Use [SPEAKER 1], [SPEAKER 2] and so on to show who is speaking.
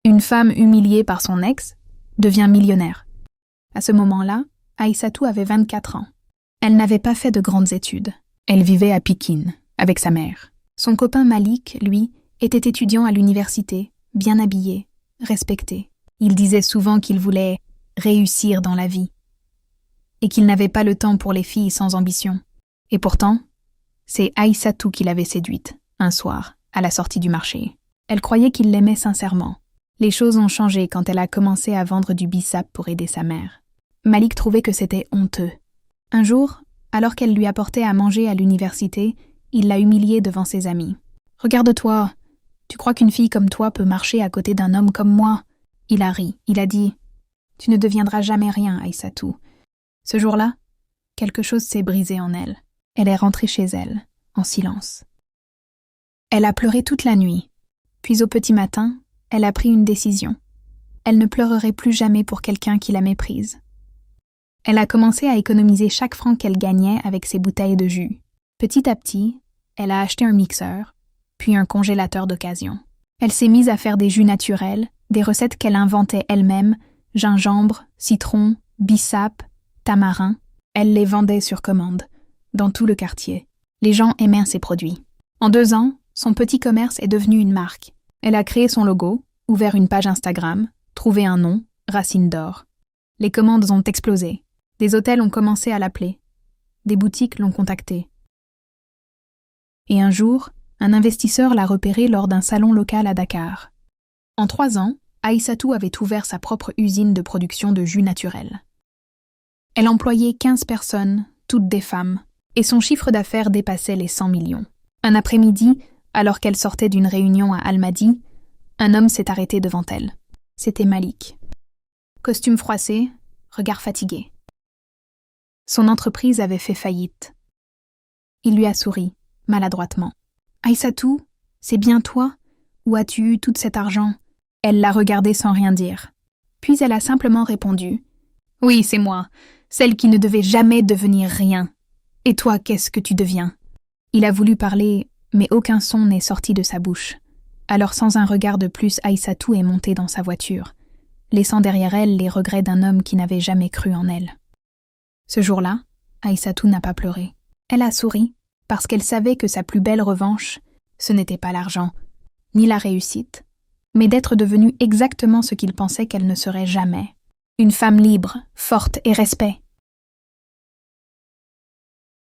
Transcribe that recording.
[SPEAKER 1] Une femme humiliée par son ex devient millionnaire. À ce moment-là, Aïssatou avait 24 ans. Elle n'avait pas fait de grandes études. Elle vivait à Pikine, avec sa mère. Son copain Malik, lui, était étudiant à l'université, bien habillé, respecté. Il disait souvent qu'il voulait réussir dans la vie et qu'il n'avait pas le temps pour les filles sans ambition. Et pourtant, c'est Aïssatou qui l'avait séduite, un soir, à la sortie du marché. Elle croyait qu'il l'aimait sincèrement. Les choses ont changé quand elle a commencé à vendre du bissap pour aider sa mère. Malik trouvait que c'était honteux. Un jour, alors qu'elle lui apportait à manger à l'université, il l'a humiliée devant ses amis. « Regarde-toi, tu crois qu'une fille comme toi peut marcher à côté d'un homme comme moi ?» Il a ri, il a dit « Tu ne deviendras jamais rien, Aïssatou. » Ce jour-là, quelque chose s'est brisé en elle. Elle est rentrée chez elle, en silence. Elle a pleuré toute la nuit. Puis au petit matin, elle a pris une décision. Elle ne pleurerait plus jamais pour quelqu'un qui la méprise. Elle a commencé à économiser chaque franc qu'elle gagnait avec ses bouteilles de jus. Petit à petit, elle a acheté un mixeur, puis un congélateur d'occasion. Elle s'est mise à faire des jus naturels, des recettes qu'elle inventait elle-même, gingembre, citron, bissap, tamarin. Elle les vendait sur commande, dans tout le quartier. Les gens aimaient ses produits. En 2 ans, son petit commerce est devenu une marque. Elle a créé son logo, ouvert une page Instagram, trouvé un nom, Racine d'Or. Les commandes ont explosé. Des hôtels ont commencé à l'appeler. Des boutiques l'ont contactée. Et un jour, un investisseur l'a repérée lors d'un salon local à Dakar. En 3 ans, Aïssatou avait ouvert sa propre usine de production de jus naturel. Elle employait 15 personnes, toutes des femmes, et son chiffre d'affaires dépassait les 100 millions. Un après-midi, alors qu'elle sortait d'une réunion à Almadi, un homme s'est arrêté devant elle. C'était Malik. Costume froissé, regard fatigué. Son entreprise avait fait faillite. Il lui a souri, maladroitement. « Aïssatou, c'est bien toi? Où as-tu eu tout cet argent ?» Elle l'a regardé sans rien dire. Puis elle a simplement répondu « Oui, c'est moi, celle qui ne devait jamais devenir rien. Et toi, qu'est-ce que tu deviens ?» Il a voulu parler, mais aucun son n'est sorti de sa bouche. Alors sans un regard de plus, Aïssatou est montée dans sa voiture, laissant derrière elle les regrets d'un homme qui n'avait jamais cru en elle. Ce jour-là, Aïssatou n'a pas pleuré. Elle a souri, parce qu'elle savait que sa plus belle revanche, ce n'était pas l'argent, ni la réussite, mais d'être devenue exactement ce qu'il pensait qu'elle ne serait jamais. Une femme libre, forte et respect.